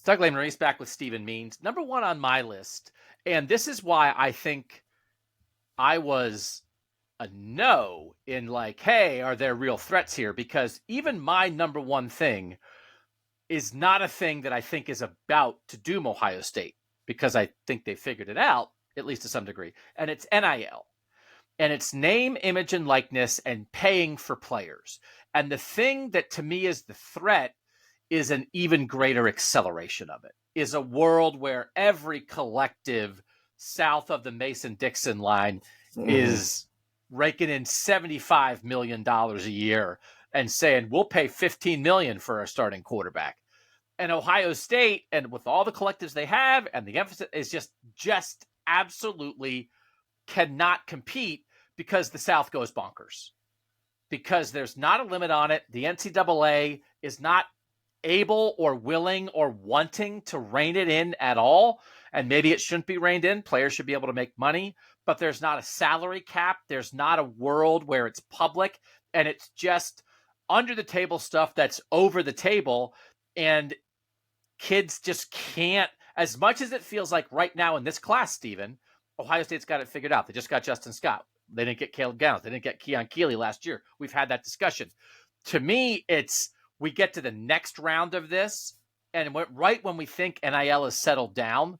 Doug Lesmerises back with Stephen Means. Number one on my list, and this is why I think I was a no in like, hey, are there real threats here? Because even my number one thing is not a thing that I think is about to doom Ohio State, because I think they figured it out, at least to some degree. And it's NIL. And it's name, image, and likeness and paying for players. And the thing that to me is the threat is an even greater acceleration of it, is a world where every collective south of the Mason-Dixon line is raking in $75 million a year and saying, we'll pay $15 million for our starting quarterback. And Ohio State, and with all the collectives they have, and the emphasis is just absolutely cannot compete because the South goes bonkers. Because there's not a limit on it. The NCAA is not able or willing or wanting to rein it in at all. And maybe it shouldn't be reined in. Players should be able to make money, but there's not a salary cap. There's not a world where it's public, and it's just under the table stuff that's over the table. And kids just can't, as much as it feels like right now in this class, Stephen, Ohio State's got it figured out. They just got Justin Scott. They didn't get Caleb Gowns. They didn't get Keon Keeley last year. We've had that discussion. To me, it's we get to the next round of this, and right when we think NIL is settled down,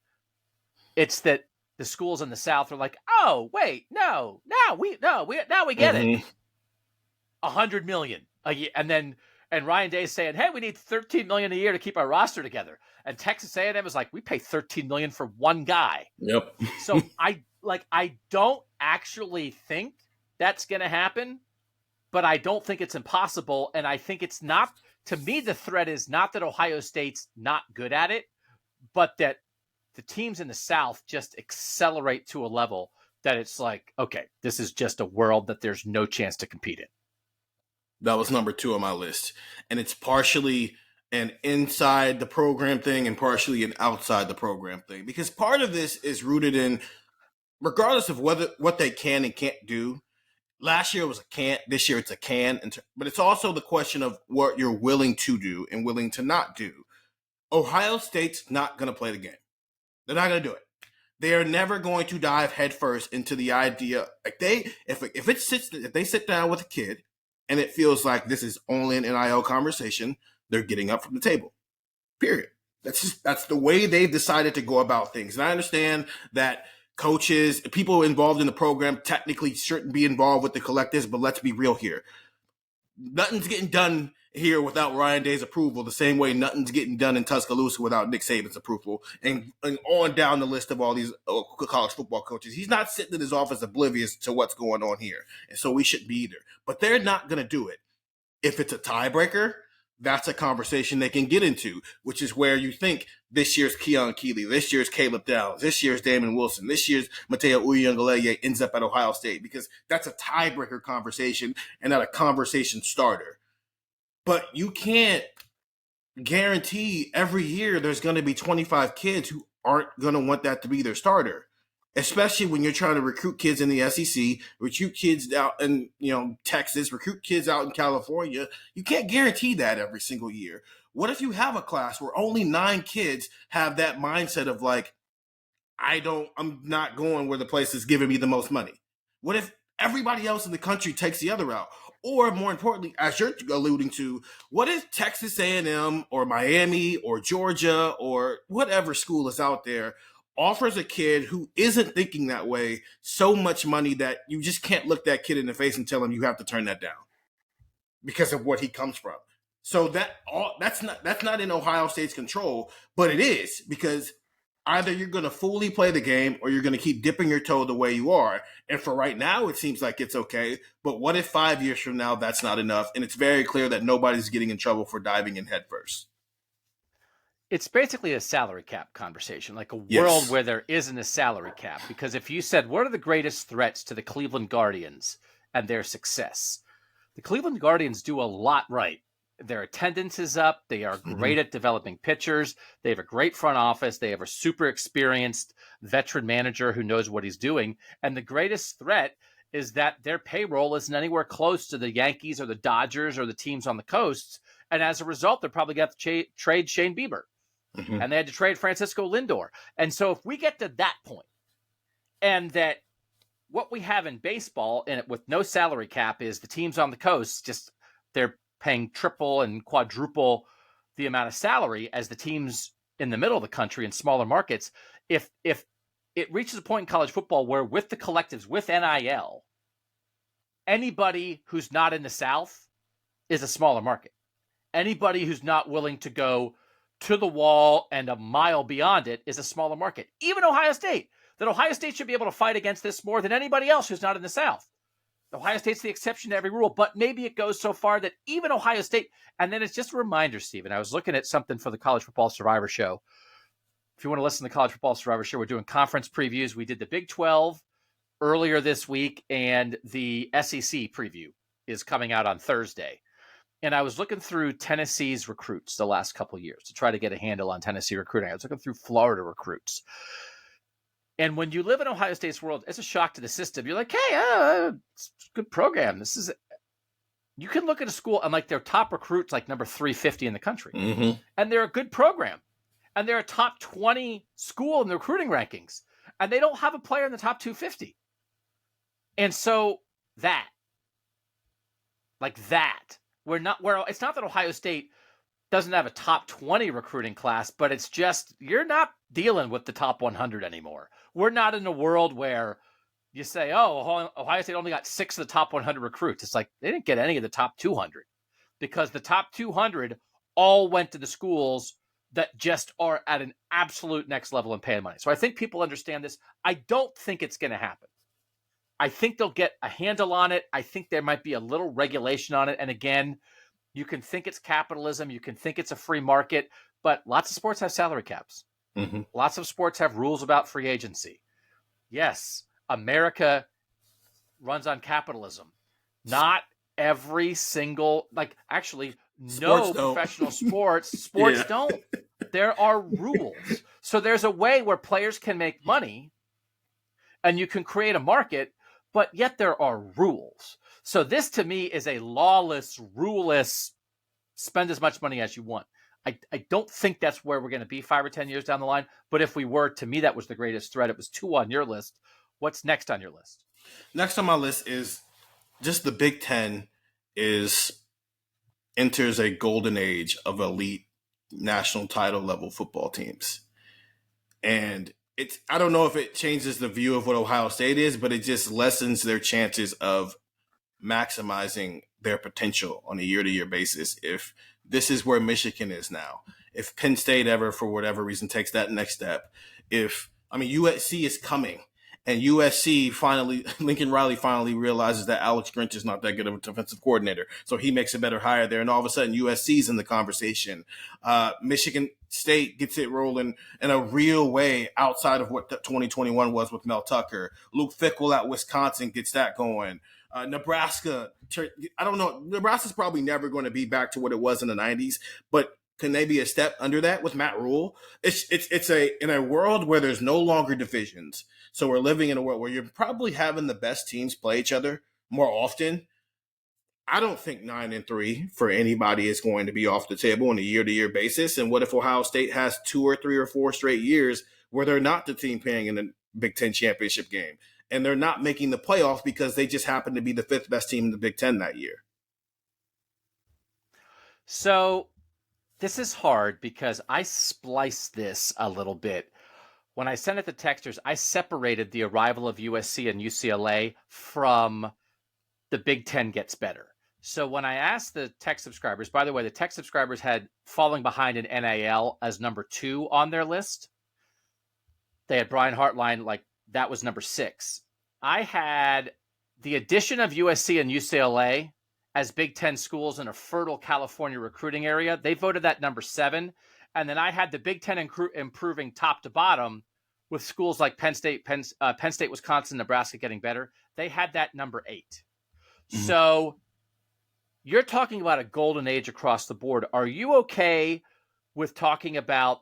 it's that the schools in the South are like, oh, wait, now we get it. $100 million a year. And Ryan Day is saying, hey, we need $13 million a year to keep our roster together. And Texas A&M is like, we pay $13 million for one guy. Yep. So I don't actually think that's going to happen, but I don't think it's impossible. And I think it's not, to me, the threat is not that Ohio State's not good at it, but that the teams in the South just accelerate to a level that it's like, okay, this is just a world that there's no chance to compete in. That was number 2 on my list. And it's partially an inside the program thing and partially an outside the program thing. Because part of this is rooted in, regardless of what they can and can't do. Last year it was a can't, this year it's a can. But it's also the question of what you're willing to do and willing to not do. Ohio State's not going to play the game. They're not going to do it. They are never going to dive headfirst into the idea. Like if they sit down with a kid and it feels like this is only an NIL conversation, they're getting up from the table. Period. That's the way they've decided to go about things. And I understand that coaches, people involved in the program technically shouldn't be involved with the collectives, but let's be real here. Nothing's getting done here without Ryan Day's approval, the same way nothing's getting done in Tuscaloosa without Nick Saban's approval, and on down the list of all these college football coaches. He's not sitting in his office oblivious to what's going on here, and so we shouldn't be either. But they're not going to do it. If it's a tiebreaker, that's a conversation they can get into, which is where you think this year's Keon Keeley, this year's Caleb Downs, this year's Damon Wilson, this year's Mateo Uyunglele ends up at Ohio State, because that's a tiebreaker conversation and not a conversation starter. But you can't guarantee every year there's going to be 25 kids who aren't going to want that to be their starter, especially when you're trying to recruit kids in the SEC, recruit kids out in Texas, recruit kids out in California. You can't guarantee that every single year. What if you have a class where only 9 kids have that mindset of like, I'm not going where the place is giving me the most money? What if everybody else in the country takes the other route? Or more importantly, as you're alluding to, what if Texas A&M or Miami or Georgia or whatever school is out there offers a kid who isn't thinking that way so much money that you just can't look that kid in the face and tell him you have to turn that down because of what he comes from? So that's not in Ohio State's control, but it is, because either you're going to fully play the game or you're going to keep dipping your toe the way you are. And for right now, it seems like it's okay. But what if 5 years from now, that's not enough? And it's very clear that nobody's getting in trouble for diving in headfirst. It's basically a salary cap conversation, like a world where there isn't a salary cap. Because if you said, what are the greatest threats to the Cleveland Guardians and their success? The Cleveland Guardians do a lot right. Their attendance is up. They are great at developing pitchers. They have a great front office. They have a super experienced veteran manager who knows what he's doing. And the greatest threat is that their payroll isn't anywhere close to the Yankees or the Dodgers or the teams on the coasts. And as a result, they're probably going to trade Shane Bieber. Mm-hmm. and they had to trade Francisco Lindor. And so if we get to that point, and that what we have in baseball, and with no salary cap, is the teams on the coast just they're paying triple and quadruple the amount of salary as the teams in the middle of the country in smaller markets. If it reaches a point in college football where with the collectives, with NIL, anybody who's not in the South is a smaller market. Anybody who's not willing to go to the wall and a mile beyond it is a smaller market. Even Ohio State. That Ohio State should be able to fight against this more than anybody else who's not in the South. Ohio State's the exception to every rule, but maybe it goes so far that even Ohio State, and then it's just a reminder, Stephen, I was looking at something for the College Football Survivor Show. If you want to listen to the College Football Survivor Show, we're doing conference previews. We did the Big 12 earlier this week, and the SEC preview is coming out on Thursday. And I was looking through Tennessee's recruits the last couple of years to try to get a handle on Tennessee recruiting. I was looking through Florida recruits. And when you live in Ohio State's world, it's a shock to the system. You're like, hey, it's a good program. You can look at a school and like their top recruits, like number 350 in the country. Mm-hmm. And they're a good program. And they're a top 20 school in the recruiting rankings. And they don't have a player in the top 250. And so it's not that Ohio State doesn't have a top 20 recruiting class, but it's just, you're not dealing with the top 100 anymore. We're not in a world where you say, oh, Ohio State only got 6 of the top 100 recruits. It's like, they didn't get any of the top 200 because the top 200 all went to the schools that just are at an absolute next level in paying money. So I think people understand this. I don't think it's going to happen. I think they'll get a handle on it. I think there might be a little regulation on it. And again, you can think it's capitalism. You can think it's a free market, but lots of sports have salary caps. Mm-hmm. Lots of sports have rules about free agency. Yes, America runs on capitalism. Not every single, no professional sports Yeah. don't. There are rules. So there's a way where players can make money and you can create a market, but yet there are rules. So this to me is a lawless, ruleless, spend as much money as you want. I don't think that's where we're going to be 5 or 10 years down the line. But if we were, to me, that was the greatest threat. It was 2 on your list. What's next on your list? Next on my list is just the Big Ten enters a golden age of elite national title level football teams. And I don't know if it changes the view of what Ohio State is, but it just lessens their chances of maximizing their potential on a year-to-year basis. If this is where Michigan is now, if Penn State ever, for whatever reason, takes that next step, USC is coming, and Lincoln Riley finally realizes that Alex Grinch is not that good of a defensive coordinator, so he makes a better hire there, and all of a sudden USC's in the conversation. Michigan State gets it rolling in a real way outside of what 2021 was with Mel Tucker. Luke Fickell at Wisconsin gets that going. Nebraska, I don't know. Nebraska's probably never going to be back to what it was in the 90s, but can they be a step under that with Matt Rule? It's in a world where there's no longer divisions. So we're living in a world where you're probably having the best teams play each other more often. I don't think 9-3 for anybody is going to be off the table on a year-to-year basis. And what if Ohio State has 2 or 3 or 4 straight years where they're not the team playing in the Big Ten championship game and they're not making the playoffs because they just happen to be the 5th best team in the Big Ten that year? So this is hard because I spliced this a little bit. When I sent it to texters, I separated the arrival of USC and UCLA from the Big Ten gets better. So when I asked the tech subscribers, by the way, the tech subscribers had falling behind in NIL as number 2 on their list. They had Brian Hartline, that was number 6. I had the addition of USC and UCLA as Big Ten schools in a fertile California recruiting area. They voted that number 7. And then I had the Big Ten improving top to bottom with schools like Penn State, Wisconsin, Nebraska getting better. They had that number 8. Mm-hmm. So you're talking about a golden age across the board. Are you okay with talking about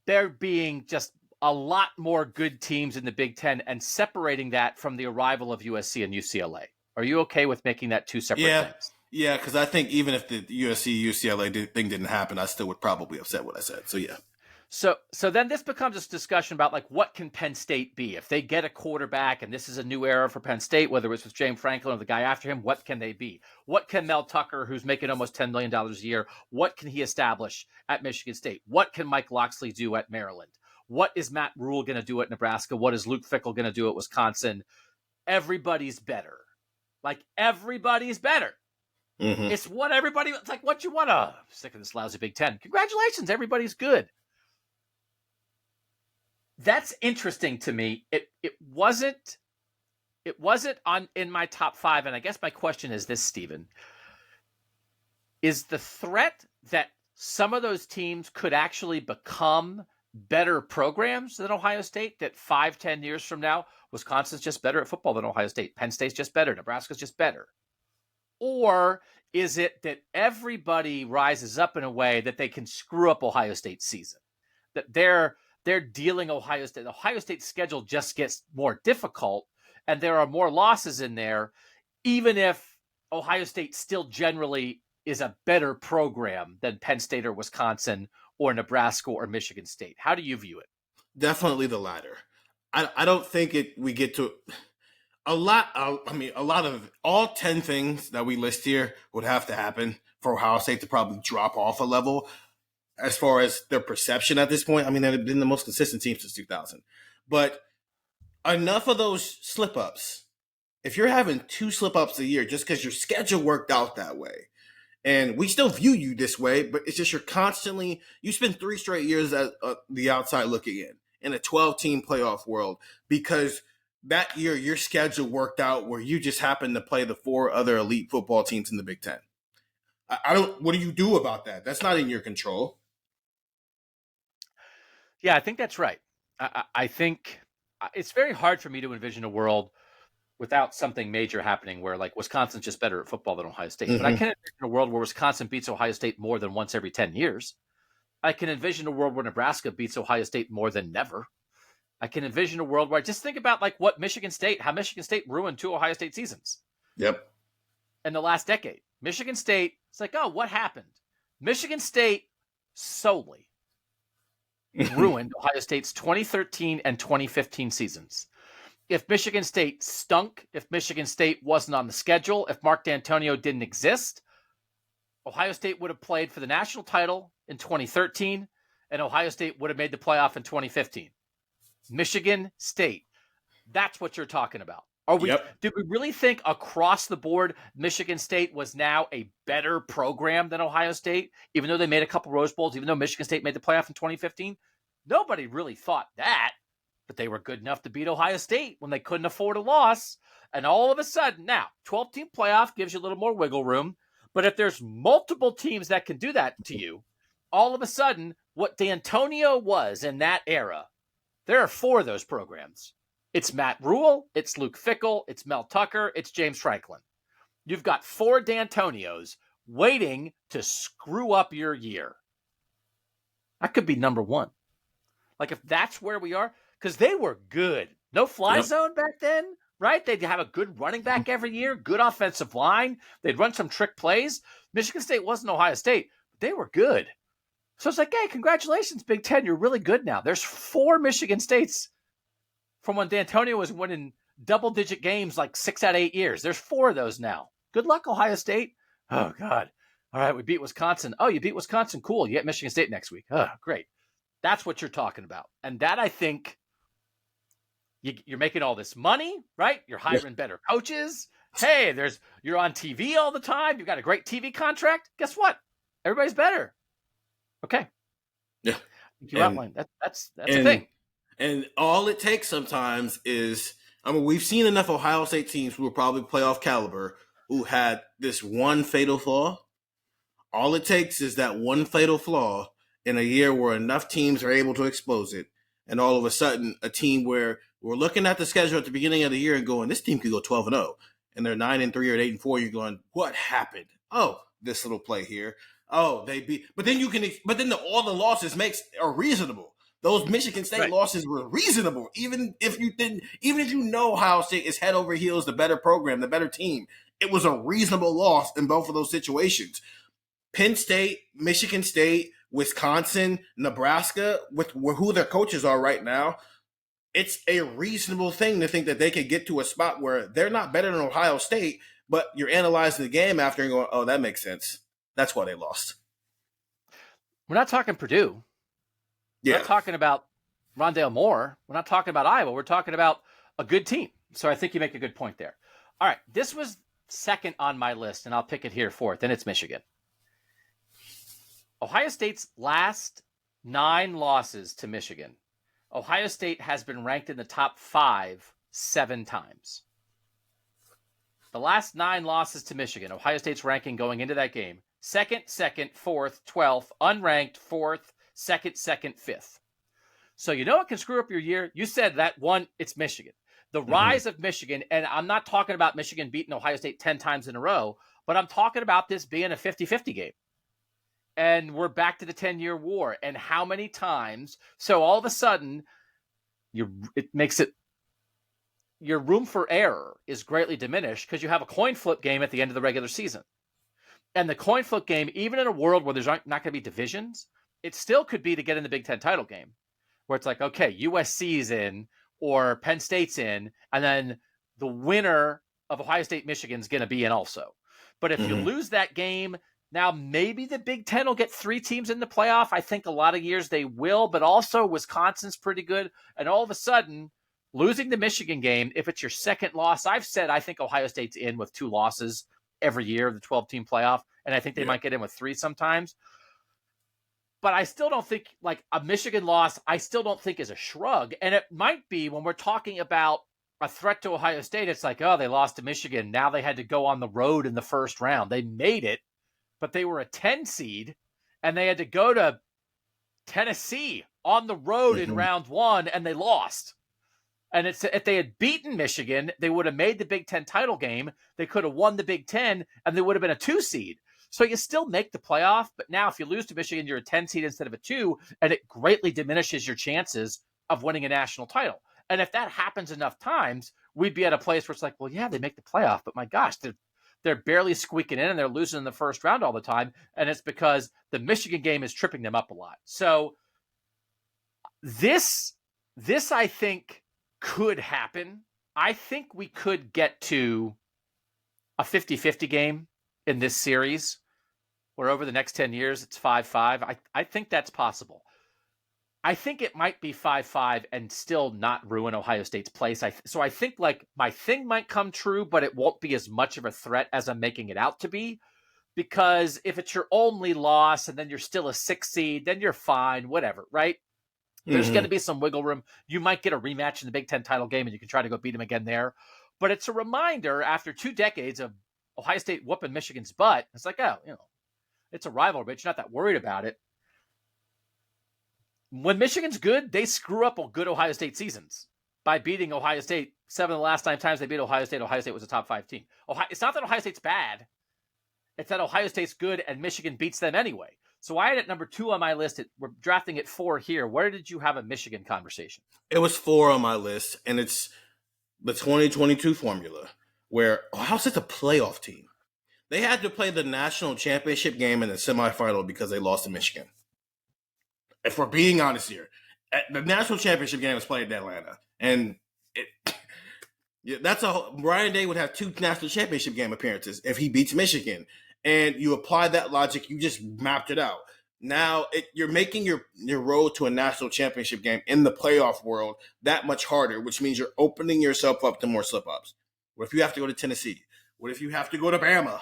there being just a lot more good teams in the Big Ten and separating that from the arrival of USC and UCLA? Are you okay with making that 2 separate things? Yeah, because I think even if the USC UCLA thing didn't happen, I still would probably have said what I said. So yeah. So then this becomes this discussion about like what can Penn State be if they get a quarterback, and this is a new era for Penn State, whether it's with James Franklin or the guy after him. What can they be? What can Mel Tucker, who's making almost $10 million a year, what can he establish at Michigan State? What can Mike Locksley do at Maryland? What is Matt Rule going to do at Nebraska? What is Luke Fickell going to do at Wisconsin? Everybody's better. Like everybody's better. Mm-hmm. It's what everybody. It's like what you want to. Sick of this lousy Big Ten. Congratulations, everybody's good. That's interesting to me. It wasn't on in my top 5, and I guess my question is this, Stephen. Is the threat that some of those teams could actually become better programs than Ohio State, that 5-10 years from now, Wisconsin's just better at football than Ohio State, Penn State's just better, Nebraska's just better? Or is it that everybody rises up in a way that they can screw up Ohio State's season? That they're dealing Ohio State. Ohio State's schedule just gets more difficult, and there are more losses in there, even if Ohio State still generally is a better program than Penn State or Wisconsin or Nebraska or Michigan State. How do you view it? Definitely the latter. I don't think we get to a lot. A lot of all 10 things that we list here would have to happen for Ohio State to probably drop off a level as far as their perception at this point. I mean, they've been the most consistent team since 2000. But enough of those slip-ups. If you're having 2 slip-ups a year just because your schedule worked out that way, and we still view you this way, but it's just you spend 3 straight years at the outside looking in a 12-team playoff world because that year your schedule worked out where you just happened to play the 4 other elite football teams in the Big Ten. What do you do about that? That's not in your control. Yeah, I think that's right. I think it's very hard for me to envision a world without something major happening where like Wisconsin's just better at football than Ohio State. Mm-hmm. But I can envision a world where Wisconsin beats Ohio State more than once every 10 years. I can envision a world where Nebraska beats Ohio State more than never. I can envision a world where I just think about like how Michigan State ruined 2 Ohio State seasons. Yep. In the last decade. Michigan State, it's like, oh, what happened? Michigan State solely ruined Ohio State's 2013 and 2015 seasons. If Michigan State stunk, if Michigan State wasn't on the schedule, if Mark D'Antonio didn't exist, Ohio State would have played for the national title in 2013, and Ohio State would have made the playoff in 2015. Michigan State. That's what you're talking about. Did we really think across the board Michigan State was now a better program than Ohio State, even though they made a couple Rose Bowls, even though Michigan State made the playoff in 2015? Nobody really thought that. But they were good enough to beat Ohio State when they couldn't afford a loss. And all of a sudden, now, 12-team playoff gives you a little more wiggle room. But if there's multiple teams that can do that to you, all of a sudden, what D'Antonio was in that era, there are 4 of those programs. It's Matt Rule, it's Luke Fickell, it's Mel Tucker, it's James Franklin. You've got 4 D'Antonios waiting to screw up your year. That could be number 1. Like if that's where we are, because they were good. No fly zone back then, right? They'd have a good running back every year, good offensive line. They'd run some trick plays. Michigan State wasn't Ohio State, but they were good. So it's like, hey, congratulations, Big Ten. You're really good now. There's 4 Michigan States from when D'Antonio was winning double-digit games like 6 out of 8 years. There's 4 of those now. Good luck, Ohio State. Oh, God. All right, we beat Wisconsin. Oh, you beat Wisconsin. Cool. You get Michigan State next week. Oh, great. That's what you're talking about. And that, I think, you're making all this money, right? You're hiring better coaches. Hey, you're on TV all the time. You've got a great TV contract. Guess what? Everybody's better. Okay. Yeah. You outlined that. That's a thing. And all it takes sometimes is, we've seen enough Ohio State teams who are probably playoff caliber who had this one fatal flaw. All it takes is that one fatal flaw in a year where enough teams are able to expose it. And all of a sudden, a team where we're looking at the schedule at the beginning of the year and going, this team could go 12-0. And they're 9-3 or 8-4. You're going, what happened? Oh, this little play here. Oh, they beat. But then all the losses are reasonable. Those Michigan State losses were reasonable, even if you know Ohio State is head over heels the better program, the better team. it was a reasonable loss in both of those situations. Penn State, Michigan State, Wisconsin, Nebraska, with who their coaches are right now, it's a reasonable thing to think that they could get to a spot where they're not better than Ohio State, but you're analyzing the game after and going, oh, that makes sense. That's why they lost. We're not talking Purdue. We're not talking about Rondale Moore. We're not talking about Iowa. We're talking about a good team. So I think you make a good point there. All right, this was second on my list, and I'll pick it here fourth, and it's Michigan. Ohio State's last 9 losses to Michigan. Ohio State has been ranked in the top 5 7 times. The last 9 losses to Michigan, Ohio State's ranking going into that game, 2nd, 4th, 12th, unranked, 4th, 2nd, 5th. So you know what can screw up your year? You said that one, it's Michigan. The rise of Michigan, and I'm not talking about Michigan beating Ohio State 10 times in a row, but I'm talking about this being a 50-50 game. And we're back to the 10-year war. And how many times? So all of a sudden, it makes it, your room for error is greatly diminished because you have a coin flip game at the end of the regular season. And the coin flip game, even in a world where there's not going to be divisions, it still could be to get in the Big Ten title game, where it's like, okay, USC's in or Penn State's in, and then the winner of Ohio State, Michigan's going to be in also. But if you lose that game, now maybe the Big Ten will get 3 teams in the playoff. I think a lot of years they will, but also Wisconsin's pretty good. And all of a sudden, losing the Michigan game, if it's your second loss, I've said I think Ohio State's in with 2 losses every year of the 12-team playoff, and I think they might get in with 3 sometimes. But I still don't think, like, a Michigan loss, I still don't think is a shrug. And it might be when we're talking about a threat to Ohio State, it's like, oh, they lost to Michigan. Now they had to go on the road in the first round. They made it, but they were a 10 seed, and they had to go to Tennessee on the road in round 1, and they lost. And it's, if they had beaten Michigan, they would have made the Big Ten title game. They could have won the Big Ten, and they would have been a 2 seed. So you still make the playoff, but now if you lose to Michigan, you're a 10 seed instead of a 2, and it greatly diminishes your chances of winning a national title. And if that happens enough times, we'd be at a place where it's like, well, yeah, they make the playoff, but my gosh, they're barely squeaking in and they're losing in the first round all the time. And it's because the Michigan game is tripping them up a lot. So this I think could happen. I think we could get to a 50-50 game in this series where over the next 10 years it's 5-5. I think that's possible. I think it might be 5-5 and still not ruin Ohio State's place. So I think, like, my thing might come true, but it won't be as much of a threat as I'm making it out to be. Because if it's your only loss and then you're still a 6 seed, then you're fine, whatever, right? There's going to be some wiggle room. You might get a rematch in the Big Ten title game and you can try to go beat them again there. But it's a reminder after 2 decades of Ohio State whooping Michigan's butt. It's like, oh, it's a rivalry, but you're not that worried about it. When Michigan's good, they screw up on good Ohio State seasons by beating Ohio State. 7 of the last 9 times they beat Ohio State was a top 5 team. It's not that Ohio State's bad. It's that Ohio State's good and Michigan beats them anyway. So I had it number 2 on my list. We're drafting it 4 here. Where did you have a Michigan conversation? It was 4 on my list, and it's the 2022 formula where Ohio State's a playoff team. They had to play the national championship game in the semifinal because they lost to Michigan. If we're being honest here, the national championship game was played in Atlanta, and Ryan Day would have 2 national championship game appearances if he beats Michigan. And you apply that logic, you just mapped it out. Now you're making your road to a national championship game in the playoff world that much harder, which means you're opening yourself up to more slip-ups. What if you have to go to Tennessee? What if you have to go to Bama?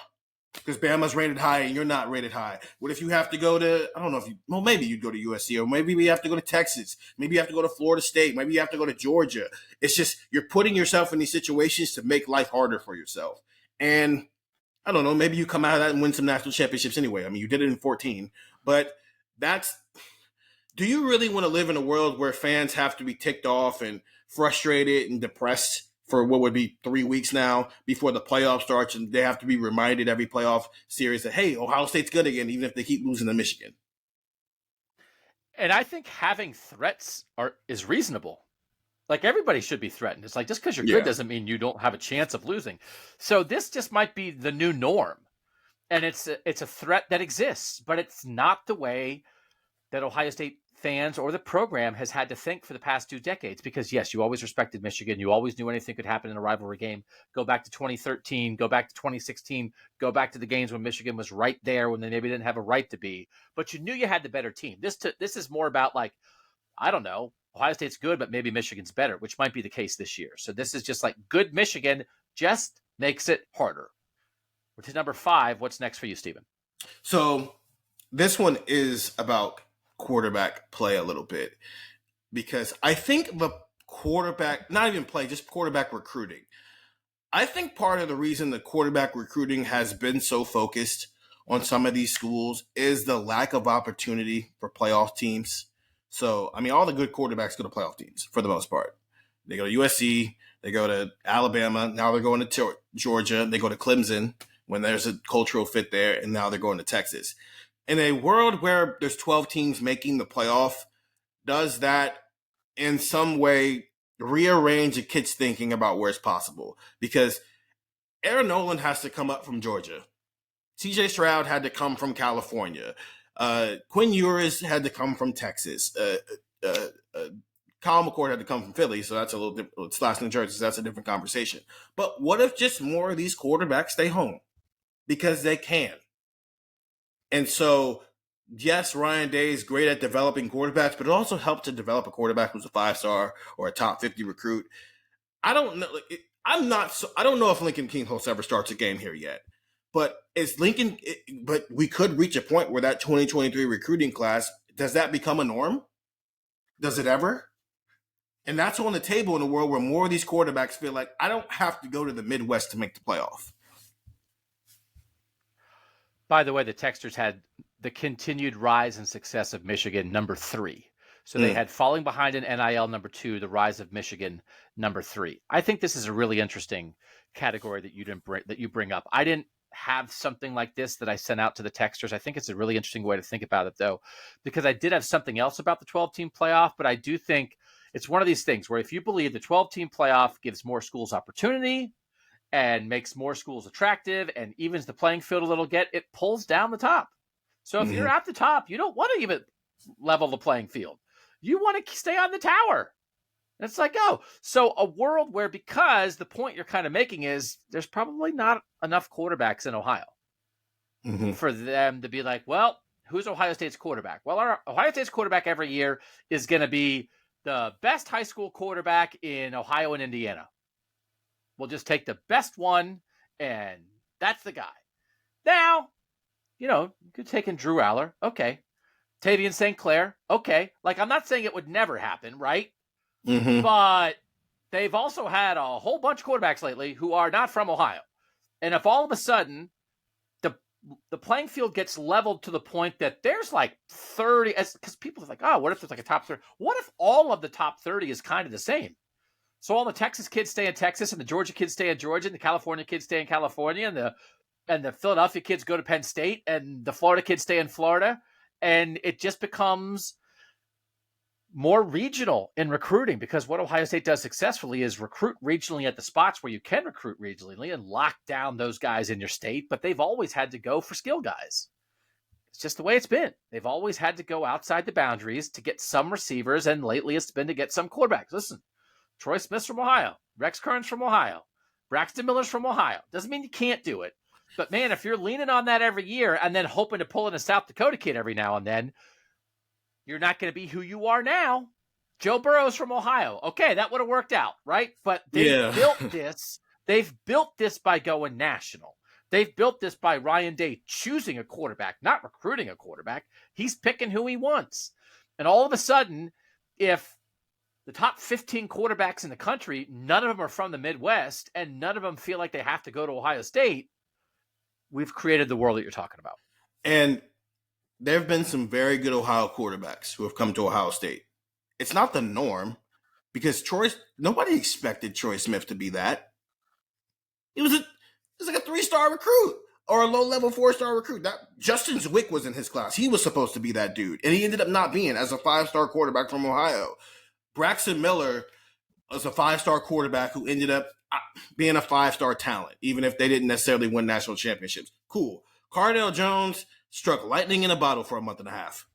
Because Bama's rated high and you're not rated high. What if you have to go to, I don't know maybe you'd go to USC, or maybe we have to go to Texas. Maybe you have to go to Florida State. Maybe you have to go to Georgia. It's just, you're putting yourself in these situations to make life harder for yourself. And I don't know, maybe you come out of that and win some national championships anyway. I mean, you did it in 14, but do you really want to live in a world where fans have to be ticked off and frustrated and depressed for what would be 3 weeks now before the playoff starts, and they have to be reminded every playoff series that, hey, Ohio State's good again, even if they keep losing to Michigan? And I think having threats is reasonable. Like everybody should be threatened. It's like just because you're good Yeah. doesn't mean you don't have a chance of losing. So this just might be the new norm, and it's a threat that exists, but it's not the way that Ohio State fans or the program has had to think for the past 2 decades. Because yes, you always respected Michigan. You always knew anything could happen in a rivalry game. Go back to 2013, go back to 2016, go back to the games when Michigan was right there when they maybe didn't have a right to be. But you knew you had the better team. This is more about like, I don't know, Ohio State's good, but maybe Michigan's better, which might be the case this year. So this is just like good Michigan just makes it harder. Which is number 5. What's next for you, Stephen? So this one is about quarterback play a little bit because I think the quarterback, not even play, just quarterback recruiting. I think part of the reason the quarterback recruiting has been so focused on some of these schools is the lack of opportunity for playoff teams. So, I mean, all the good quarterbacks go to playoff teams for the most part. They go to USC, they go to Alabama, now they're going to Georgia, they go to Clemson when there's a cultural fit there, and now they're going to Texas. In a world where there's 12 teams making the playoff, does that in some way rearrange a kid's thinking about where it's possible? Because Aaron Nolan has to come up from Georgia. CJ Stroud had to come from California. Quinn Ewers had to come from Texas. Kyle McCord had to come from Philly, so that's a little different. Slash New Jersey, so that's a different conversation. But what if just more of these quarterbacks stay home? Because they can. And so, yes, Ryan Day is great at developing quarterbacks, but it also helps to develop a quarterback who's a 5-star or a top 50 recruit. I don't know. I don't know if Lincoln Kingholz ever starts a game here yet. But but we could reach a point where that 2023 recruiting class, does that become a norm? Does it ever? And that's on the table in a world where more of these quarterbacks feel like I don't have to go to the Midwest to make the playoff. By the way, the Texters had the continued rise and success of Michigan, number 3. So they had falling behind in NIL, number 2, the rise of Michigan, number 3. I think this is a really interesting category that you bring up. I didn't have something like this that I sent out to the Texters. I think it's a really interesting way to think about it, though, because I did have something else about the 12-team playoff, but I do think it's one of these things where if you believe the 12-team playoff gives more schools opportunity and makes more schools attractive and evens the playing field a little bit, it pulls down the top. So if you're at the top, you don't want to even level the playing field. You want to stay on the tower. And it's like, oh, so a world where, because the point you're kind of making is there's probably not enough quarterbacks in Ohio for them to be like, well, who's Ohio State's quarterback? Well, our Ohio State's quarterback every year is going to be the best high school quarterback in Ohio and Indiana. We'll just take the best one, and that's the guy. Now, you could take in Drew Aller. Okay. Tavian St. Clair. Okay. Like, I'm not saying it would never happen, right? But they've also had a whole bunch of quarterbacks lately who are not from Ohio. And if all of a sudden the playing field gets leveled to the point that there's like 30, because people are like, oh, what if there's like a top 30? What if all of the top 30 is kind of the same? So all the Texas kids stay in Texas, and the Georgia kids stay in Georgia, and the California kids stay in California, and the Philadelphia kids go to Penn State, and the Florida kids stay in Florida, and it just becomes more regional in recruiting, because what Ohio State does successfully is recruit regionally at the spots where you can recruit regionally and lock down those guys in your state, but they've always had to go for skill guys. It's just the way it's been. They've always had to go outside the boundaries to get some receivers, and lately it's been to get some quarterbacks. Listen, Troy Smith's from Ohio. Rex Kern's from Ohio. Braxton Miller's from Ohio. Doesn't mean you can't do it. But, man, if you're leaning on that every year and then hoping to pull in a South Dakota kid every now and then, you're not going to be who you are now. Joe Burrow's from Ohio. Okay, that would have worked out, right? But they built this. They've built this by going national. They've built this by Ryan Day choosing a quarterback, not recruiting a quarterback. He's picking who he wants. And all of a sudden, if the top 15 quarterbacks in the country, none of them are from the Midwest, and none of them feel like they have to go to Ohio State, we've created the world that you're talking about. And there have been some very good Ohio quarterbacks who have come to Ohio State. It's not the norm, because nobody expected Troy Smith to be that. He was like a 3-star recruit or a low-level 4-star recruit. Justin Zwick was in his class. He was supposed to be that dude, and he ended up not being, as a 5-star quarterback from Ohio. Braxton Miller, was a 5-star quarterback who ended up being a 5-star talent, even if they didn't necessarily win national championships. Cool. Cardale Jones struck lightning in a bottle for a month and a half.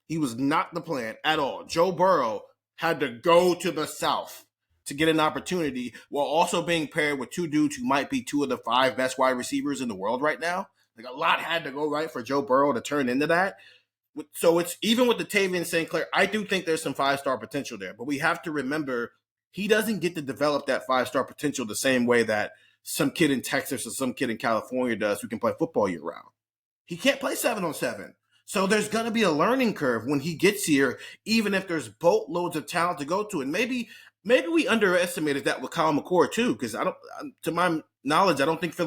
He was not the plan at all. Joe Burrow had to go to the South to get an opportunity while also being paired with two dudes who might be two of the 5 best wide receivers in the world right now. Like, a lot had to go right for Joe Burrow to turn into that. So it's even with the Tavian St. Clair, I do think there's some 5-star potential there, but we have to remember he doesn't get to develop that 5-star potential the same way that some kid in Texas or some kid in California does who can play football year round. He can't play 7-on-7. So there's going to be a learning curve when he gets here, even if there's boatloads of talent to go to. And maybe we underestimated that with Kyle McCord too, because to my knowledge, I don't think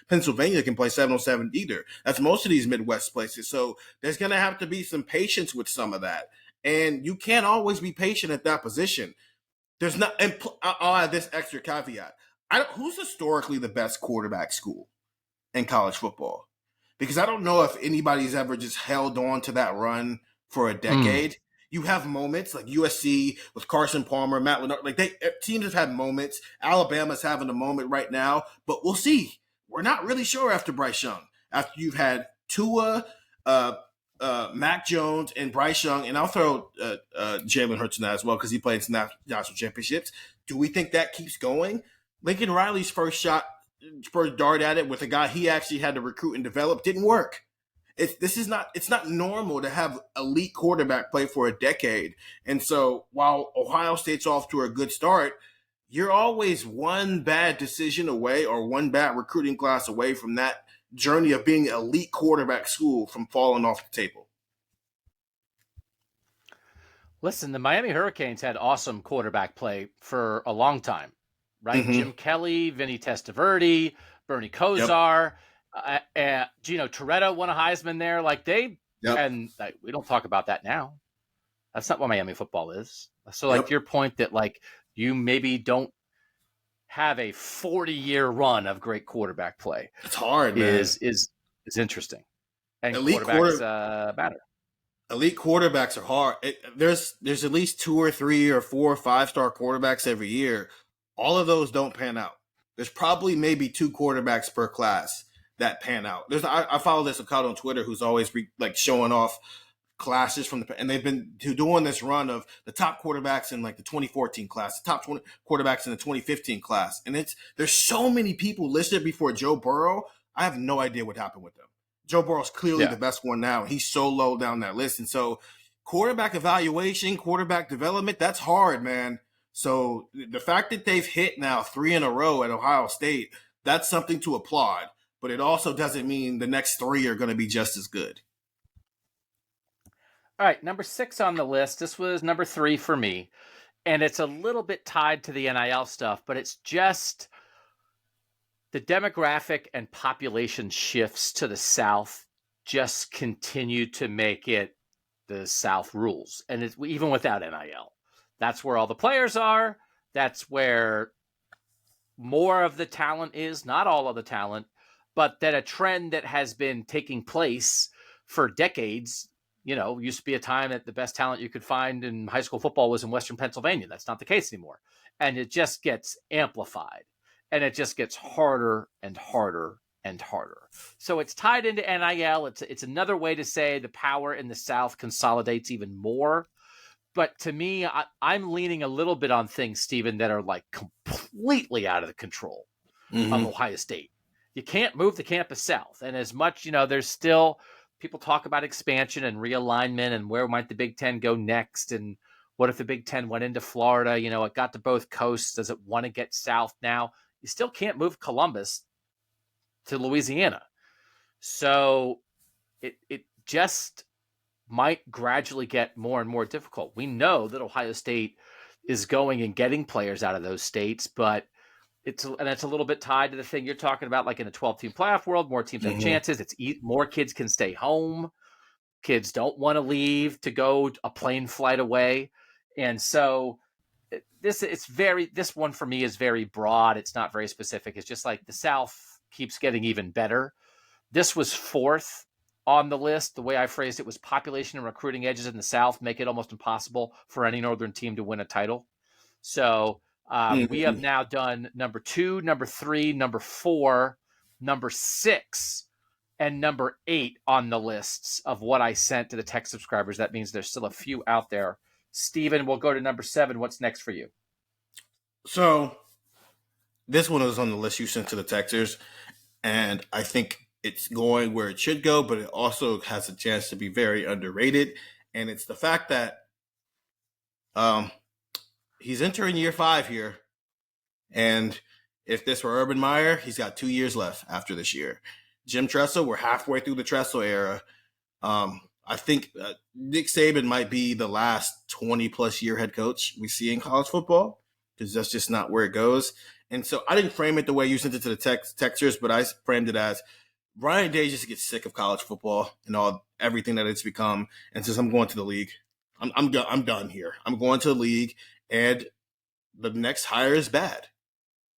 Pennsylvania can play 7-on-7 either. That's most of these Midwest places. So there's going to have to be some patience with some of that. And you can't always be patient at that position. There's not, and I'll add this extra caveat. Who's historically the best quarterback school in college football? Because I don't know if anybody's ever just held on to that run for a decade. You have moments like USC with Carson Palmer, Matt Leinart. Like, teams have had moments. Alabama's having a moment right now, but we'll see. We're not really sure after Bryce Young. After you've had Tua, Mac Jones, and Bryce Young, and I'll throw Jalen Hurts in that as well because he played in national championships. Do we think that keeps going? Lincoln Riley's first dart at it with a guy he actually had to recruit and develop didn't work. It's not normal to have elite quarterback play for a decade. And so while Ohio State's off to a good start, you're always one bad decision away or one bad recruiting class away from that journey of being an elite quarterback school from falling off the table. Listen, the Miami Hurricanes had awesome quarterback play for a long time, right? Mm-hmm. Jim Kelly, Vinny Testaverde, Bernie Kosar, Gino Toretto won a Heisman there. Like and we don't talk about that now. That's not what Miami football is. So like your point that like you maybe don't have a 40-year run of great quarterback play. It's hard, man. Is interesting. And elite quarterbacks matter. Elite quarterbacks are hard. There's at least 2 or 3 or 4 or 5-star quarterbacks every year. All of those don't pan out. There's probably maybe 2 quarterbacks per class that pan out. I follow this account on Twitter who's always showing off classes and they've been doing this run of the top quarterbacks in like the 2014 class, the top 20 quarterbacks in the 2015 class. And there's so many people listed before Joe Burrow. I have no idea what happened with them. Joe Burrow's clearly the best one now. He's so low down that list. And so quarterback evaluation, quarterback development, that's hard, man. So the fact that they've hit now 3 in a row at Ohio State, that's something to applaud. But it also doesn't mean the next 3 are going to be just as good. All right, number 6 on the list. This was number 3 for me. And it's a little bit tied to the NIL stuff, but it's just the demographic and population shifts to the South just continue to make it the South rules. And it's even without NIL. That's where all the players are. That's where more of the talent is, not all of the talent, but that a trend that has been taking place for decades. Used to be a time that the best talent you could find in high school football was in Western Pennsylvania. That's not the case anymore. And it just gets amplified. And it just gets harder and harder and harder. So it's tied into NIL. It's another way to say the power in the South consolidates even more. But to me, I'm leaning a little bit on things, Stephen, that are like completely out of the control of Ohio State. You can't move the campus south. And as much, there's still people talk about expansion and realignment and where might the Big Ten go next. And what if the Big Ten went into Florida? It got to both coasts. Does it want to get south now? You still can't move Columbus to Louisiana. So it just might gradually get more and more difficult. We know that Ohio State is going and getting players out of those states, but it's a little bit tied to the thing you're talking about, like in a 12-team playoff world, more teams have chances. More kids can stay home. Kids don't want to leave to go a plane flight away. And so this one for me is very broad. It's not very specific. It's just like the South keeps getting even better. This was 4th on the list. The way I phrased it was population and recruiting edges in the South make it almost impossible for any Northern team to win a title. So we have Mhm. now done number 2, number 3, number 4, number 6, and number 8 on the lists of what I sent to the tech subscribers. That means there's still a few out there. Steven, we'll go to number 7. What's next for you? So this one was on the list you sent to the Texers, and I think it's going where it should go, but it also has a chance to be very underrated. And it's the fact that um, he's entering year 5 here, and if this were Urban Meyer, he's got 2 years left after this year. Jim Tressel, we're halfway through the Tressel era. I think Nick Saban might be the last 20 plus year head coach we see in college football, because that's just not where it goes. And so I didn't frame it the way you sent it to the Texters, but I framed it as Ryan Day just gets sick of college football and everything that it's become. And since I'm going to the league, I'm done here. I'm going to the league, and the next hire is bad.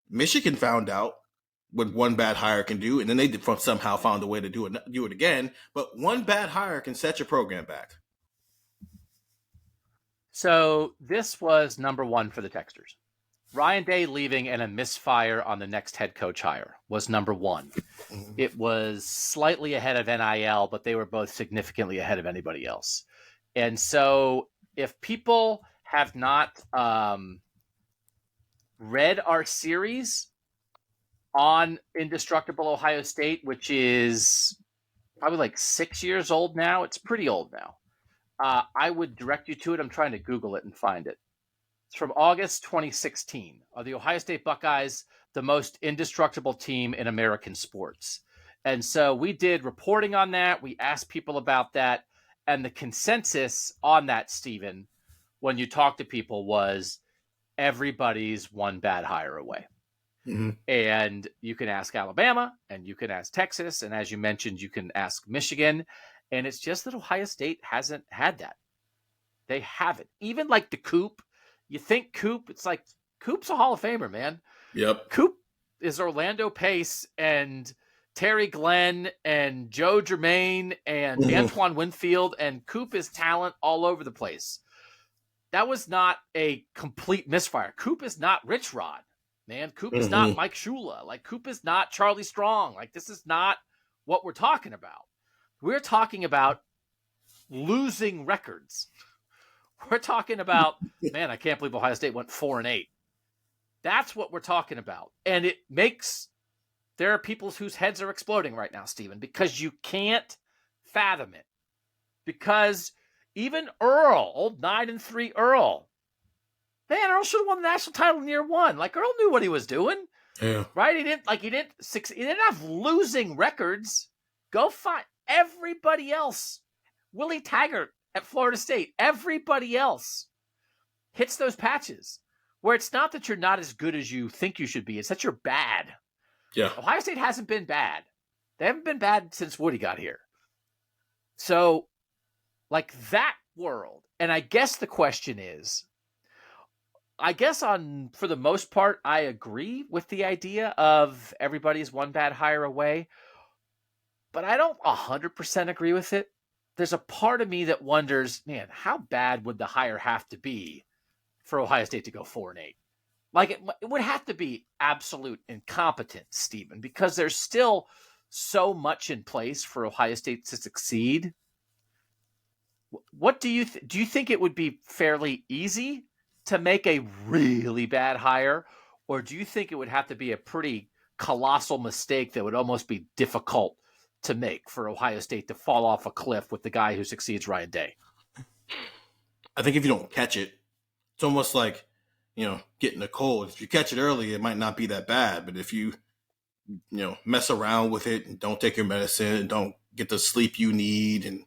Michigan found out what one bad hire can do, and then they somehow found a way to do it again. But one bad hire can set your program back. So this was number 1 for the Texters. Ryan Day leaving and a misfire on the next head coach hire was number 1. Mm-hmm. It was slightly ahead of NIL, but they were both significantly ahead of anybody else. And so if people have not read our series on Indestructible Ohio State, which is probably like 6 years old now, it's pretty old now, I would direct you to it. I'm trying to Google it and find it. It's from August 2016. Are the Ohio State Buckeyes the most indestructible team in American sports? And so we did reporting on that. We asked people about that. And the consensus on that, Stephen, when you talk to people, was everybody's one bad hire away. Mm-hmm. And you can ask Alabama, and you can ask Texas, and as you mentioned, you can ask Michigan. And it's just that Ohio State hasn't had that. They haven't. Even like the Coop, you think Coop, it's like Coop's a Hall of Famer, man. Yep. Coop is Orlando Pace and Terry Glenn and Joe Germain and Antoine Winfield, and Coop is talent all over the place. That was not a complete misfire. Coop is not Rich Rod, man. Coop is not Mike Shula. Like, Coop is not Charlie Strong. Like, this is not what we're talking about. We're talking about losing records. We're talking about, man, I can't believe Ohio State went 4-8. That's what we're talking about. And it makes, there are people whose heads are exploding right now, Stephen, because you can't fathom it. Because even Earl, old 9-3 Earl, man, Earl should have won the national title in year 1. Like, Earl knew what he was doing. Yeah. Right? He didn't have losing records. Go find everybody else. Willie Taggart at Florida State, everybody else hits those patches where it's not that you're not as good as you think you should be. It's that you're bad. Yeah. Ohio State hasn't been bad. They haven't been bad since Woody got here. So, like, that world. And I guess the question is, for the most part, I agree with the idea of everybody's one bad hire away, but I don't 100% agree with it. There's a part of me that wonders, man, how bad would the hire have to be for Ohio State to go 4-8? Like, it would have to be absolute incompetence, Stephen, because there's still so much in place for Ohio State to succeed. What do you do? You think it would be fairly easy to make a really bad hire, or do you think it would have to be a pretty colossal mistake that would almost be difficult to make for Ohio State to fall off a cliff with the guy who succeeds Ryan Day? I think if you don't catch it, it's almost like, getting a cold. If you catch it early, it might not be that bad. But if you mess around with it and don't take your medicine and don't get the sleep you need and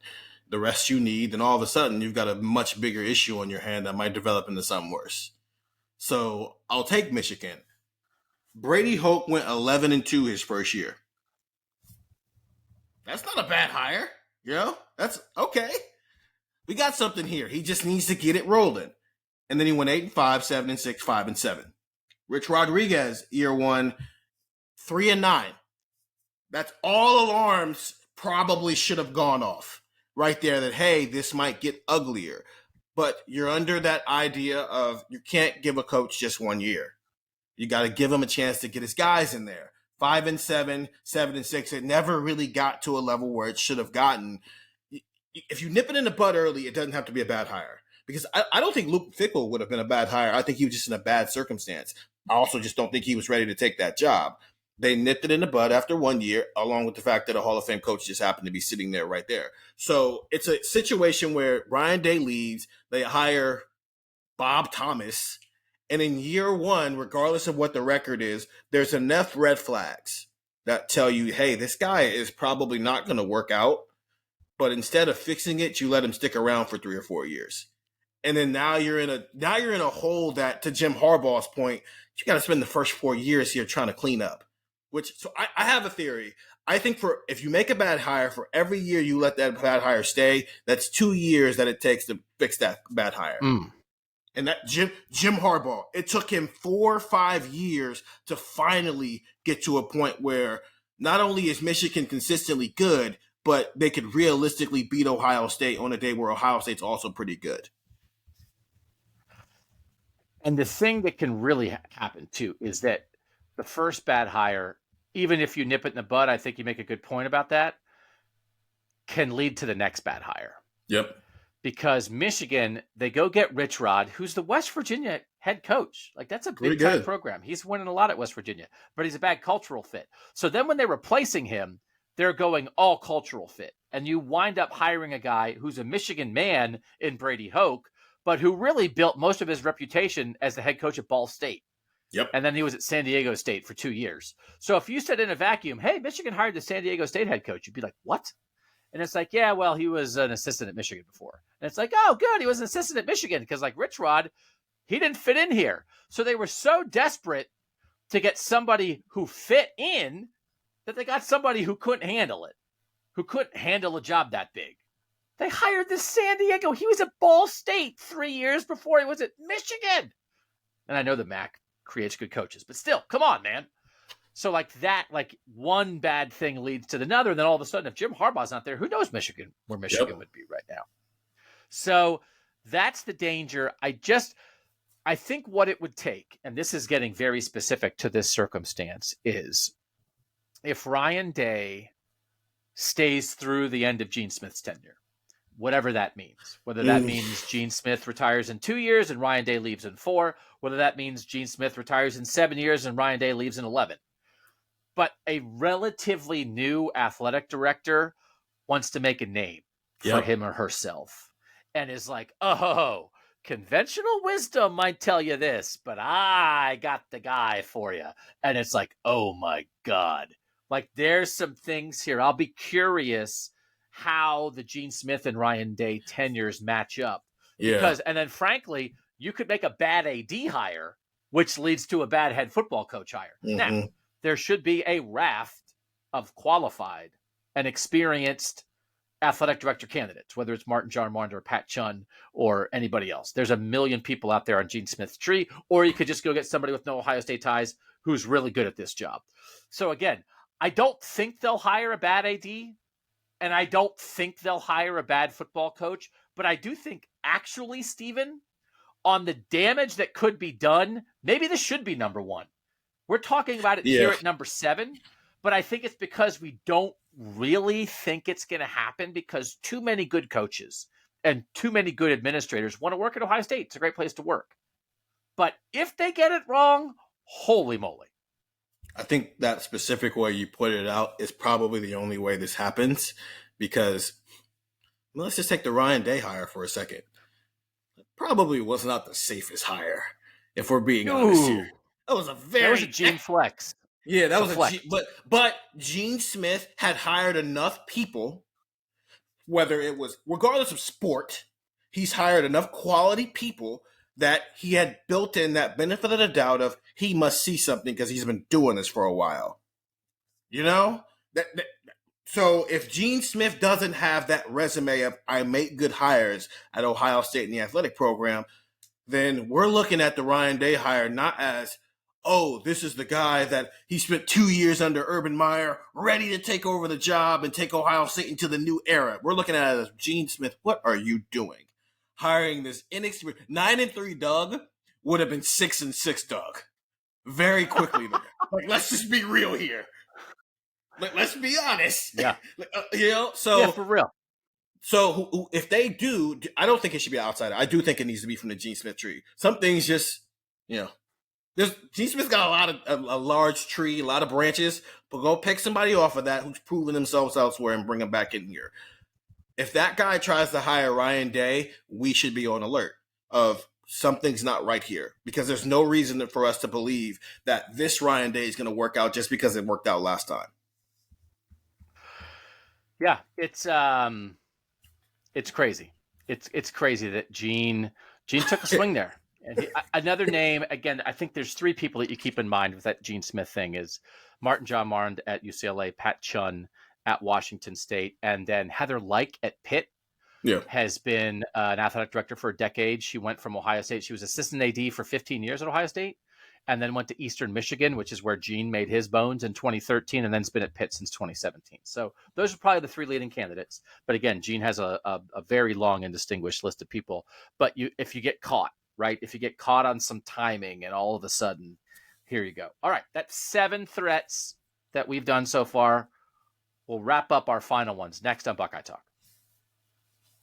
the rest you need, then all of a sudden you've got a much bigger issue on your hand that might develop into something worse. So I'll take Michigan. Brady Hoke went 11-2 his first year. That's not a bad hire. That's okay. We got something here. He just needs to get it rolling. And then he went 8-5, 7-6, 5-7. Rich Rodriguez, year 1, 3-9. That's all alarms probably should have gone off right there that, hey, this might get uglier. but you're under that idea of you can't give a coach just 1 year. You got to give him a chance to get his guys in there. 5-7, 7-6. It never really got to a level where it should have gotten. If you nip it in the bud early, it doesn't have to be a bad hire. Because I don't think Luke Fickell would have been a bad hire. I think he was just in a bad circumstance. I also just don't think he was ready to take that job. They nipped it in the bud after 1 year, along with the fact that a Hall of Fame coach just happened to be sitting there right there. So it's a situation where Ryan Day leaves. They hire Bob Thomas. And in year one, regardless of what the record is, there's enough red flags that tell you, hey, this guy is probably not going to work out. But instead of fixing it, you let him stick around for 3 or 4 years. And then now you're in a hole that, to Jim Harbaugh's point, you got to spend the first 4 years here trying to clean up. So I have a theory. I think if you make a bad hire, for every year you let that bad hire stay, that's 2 years that it takes to fix that bad hire. And that Jim Harbaugh, it took him 4 or 5 years to finally get to a point where not only is Michigan consistently good, but they could realistically beat Ohio State on a day where Ohio State's also pretty good. And the thing that can really happen, too, is that the first bad hire, even if you nip it in the bud, I think you make a good point about that, can lead to the next bad hire. Yep. Because Michigan, they go get Rich Rod, who's the West Virginia head coach. Like, that's a big-time program. He's winning a lot at West Virginia, but he's a bad cultural fit. So then when they're replacing him, they're going all cultural fit. And you wind up hiring a guy who's a Michigan man in Brady Hoke, but who really built most of his reputation as the head coach at Ball State. Yep. And then he was at San Diego State for 2 years. So if you said in a vacuum, hey, Michigan hired the San Diego State head coach, you'd be like, what? And it's like, yeah, well, he was an assistant at Michigan before. And it's like, oh, good, he was an assistant at Michigan, because like Rich Rod, he didn't fit in here. So they were so desperate to get somebody who fit in that they got somebody who couldn't handle it, who couldn't handle a job that big. They hired this San Diego. He was at Ball State 3 years before he was at Michigan. And I know the MAC creates good coaches, but still, come on, man. So like that, like one bad thing leads to another. And then all of a sudden, if Jim Harbaugh's not there, who knows where Michigan would be right now. So that's the danger. I think what it would take, and this is getting very specific to this circumstance, is if Ryan Day stays through the end of Gene Smith's tenure, whatever that means, whether that means Gene Smith retires in 2 years and Ryan Day leaves in 4, whether that means Gene Smith retires in 7 years and Ryan Day leaves in 11. But a relatively new athletic director wants to make a name for him or herself and is like, oh, conventional wisdom might tell you this, but I got the guy for you. And it's like, oh my God, like there's some things here. I'll be curious how the Gene Smith and Ryan Day tenures match up. Because, and then frankly, you could make a bad AD hire, which leads to a bad head football coach hire. Now, there should be a raft of qualified and experienced athletic director candidates, whether it's Martin Jarmond or Pat Chun or anybody else. There's a million people out there on Gene Smith's tree, or you could just go get somebody with no Ohio State ties who's really good at this job. So again, I don't think they'll hire a bad AD, and I don't think they'll hire a bad football coach, but I do think actually, Stephen, on the damage that could be done, maybe this should be number 1. We're talking about it here at number 7, but I think it's because we don't really think it's going to happen because too many good coaches and too many good administrators want to work at Ohio State. It's a great place to work. But if they get it wrong, holy moly. I think that specific way you put it out is probably the only way this happens because let's just take the Ryan Day hire for a second. It probably was not the safest hire, if we're being honest here. That was a Gene flex. Yeah, that was a flex. But Gene Smith had hired enough people, whether it was regardless of sport, he's hired enough quality people that he had built in that benefit of the doubt of he must see something because he's been doing this for a while. You know? So if Gene Smith doesn't have that resume of I make good hires at Ohio State in the athletic program, then we're looking at the Ryan Day hire not as, oh, this is the guy that he spent 2 years under Urban Meyer, ready to take over the job and take Ohio State into the new era. We're looking at it as Gene Smith, what are you doing? hiring this inexperienced 9-3 Doug would have been 6-6 Doug very quickly there. Like, let's just be real here. Let's be honest. Yeah. You know, Yeah, for real. So if they do, I don't think it should be outside. I do think it needs to be from the Gene Smith tree. Some things just, you know, Gene Smith's got a large tree, a lot of branches, but go pick somebody off of that who's proven themselves elsewhere and bring them back in here. If that guy tries to hire Ryan Day, we should be on alert of something's not right here, because there's no reason for us to believe that this Ryan Day is going to work out just because it worked out last time. Yeah, it's crazy. It's crazy that Gene took a swing there. And another name, again, I think there's three people that you keep in mind with that Gene Smith thing is Martin John Marnd at UCLA, Pat Chun at Washington State, and then Heather Lyke at Pitt. Yeah. Has been an athletic director for a decade. She went from Ohio State. She was assistant AD for 15 years at Ohio State, and then went to Eastern Michigan, which is where Gene made his bones in 2013, and then's been at Pitt since 2017. So those are probably the three leading candidates. But again, Gene has a very long and distinguished list of people. But if you get caught, right? If you get caught on some timing and all of a sudden, here you go. All right, that's 7 threats that we've done so far. We'll wrap up our final ones next on Buckeye Talk.